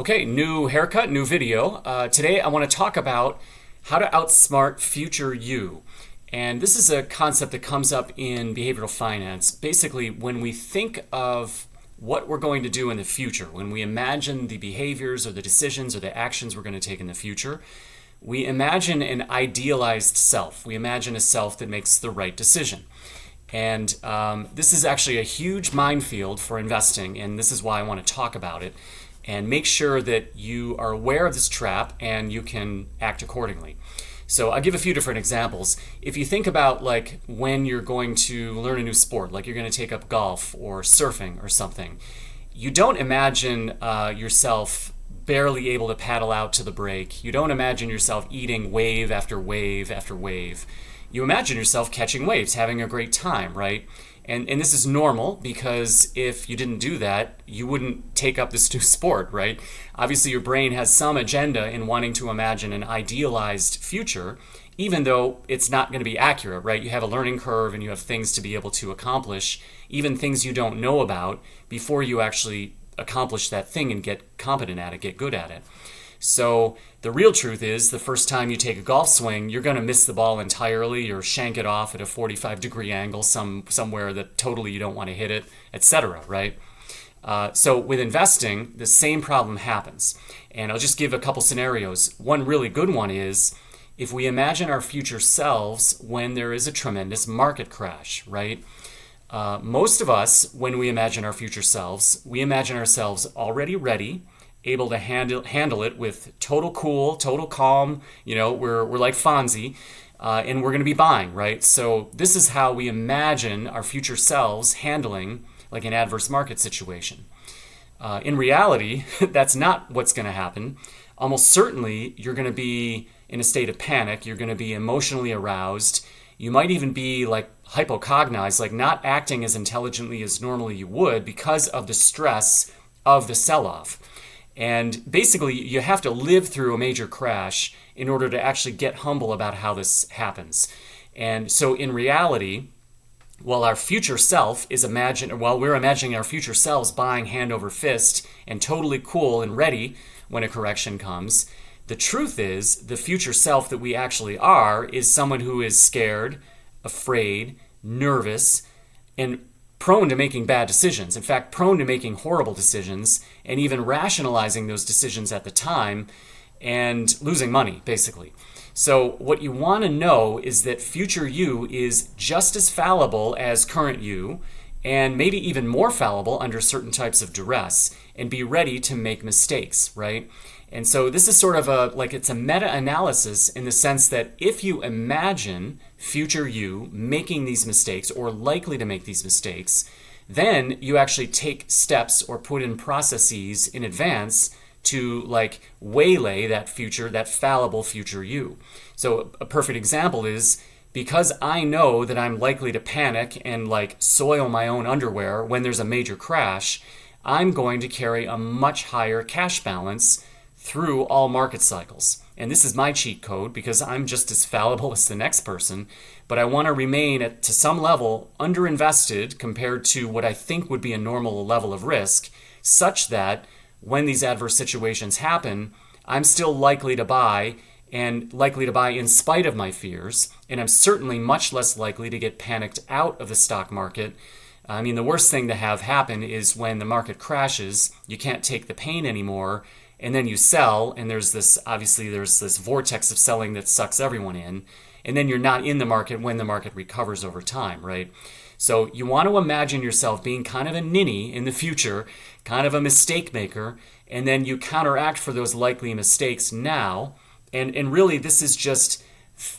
Okay, new haircut, new video. Today I want to talk about how to outsmart future you. And this is a concept that comes up in behavioral finance. Basically, when we think of what we're going to do in the future, when we imagine the behaviors or the decisions or the actions we're going to take in the future, we imagine an idealized self. We imagine a self that makes the right decision. And this is actually a huge minefield for investing, and this is why I want to talk about it and make sure that you are aware of this trap and you can act accordingly. So I'll give a few different examples. If you think about like when you're going to learn a new sport, like you're going to take up golf or surfing or something, you don't imagine yourself barely able to paddle out to the break. You don't imagine yourself eating wave after wave after wave. You imagine yourself catching waves, having a great time, right? And this is normal because if you didn't do that, you wouldn't take up this new sport, right? Obviously, your brain has some agenda in wanting to imagine an idealized future, even though it's not going to be accurate, right? You have a learning curve and you have things to be able to accomplish, even things you don't know about, before you actually accomplish that thing and get competent at it, get good at it. So the real truth is the first time you take a golf swing, you're going to miss the ball entirely or shank it off at a 45-degree angle somewhere that totally you don't want to hit it, etc., right? So with investing, the same problem happens. And I'll just give a couple scenarios. One really good one is if we imagine our future selves when there is a tremendous market crash, right? Most of us, when we imagine our future selves, we imagine ourselves already ready, able to handle it with total cool, total calm. You know, we're like Fonzie, and we're going to be buying, right? So this is how we imagine our future selves handling like an adverse market situation. In reality, that's not what's going to happen. Almost certainly, you're going to be in a state of panic. You're going to be emotionally aroused. You might even be like hypocognized, like not acting as intelligently as normally you would because of the stress of the sell-off. And basically, you have to live through a major crash in order to actually get humble about how this happens. And so in reality, while our future self is we're imagining our future selves buying hand over fist and totally cool and ready when a correction comes, the truth is the future self that we actually are is someone who is scared, afraid, nervous, and prone to making bad decisions. In fact, prone to making horrible decisions and even rationalizing those decisions at the time and losing money, basically. So what you want to know is that future you is just as fallible as current you and maybe even more fallible under certain types of duress, and be ready to make mistakes, right? And so this is sort of it's a meta-analysis in the sense that if you imagine future you making these mistakes or likely to make these mistakes, then you actually take steps or put in processes in advance to like waylay that fallible future you. So a perfect example is because I know that I'm likely to panic and like soil my own underwear when there's a major crash, I'm going to carry a much higher cash balance through all market cycles. And this is my cheat code because I'm just as fallible as the next person, but I want to remain to some level underinvested compared to what I think would be a normal level of risk, such that when these adverse situations happen, I'm still likely to buy and likely to buy in spite of my fears, and I'm certainly much less likely to get panicked out of the stock market. I mean, the worst thing to have happen is when the market crashes, you can't take the pain anymore, and then you sell, and there's this vortex of selling that sucks everyone in, and then you're not in the market when the market recovers over time, right? So you want to imagine yourself being kind of a ninny in the future, kind of a mistake maker, and then you counteract for those likely mistakes now, and really this is just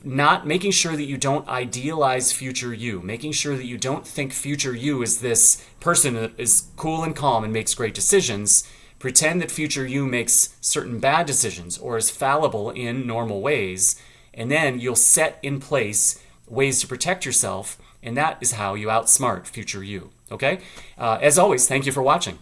not making sure that you don't idealize future you, making sure that you don't think future you is this person that is cool and calm and makes great decisions. Pretend that future you makes certain bad decisions or is fallible in normal ways, and then you'll set in place ways to protect yourself, and that is how you outsmart future you. Okay? As always, thank you for watching.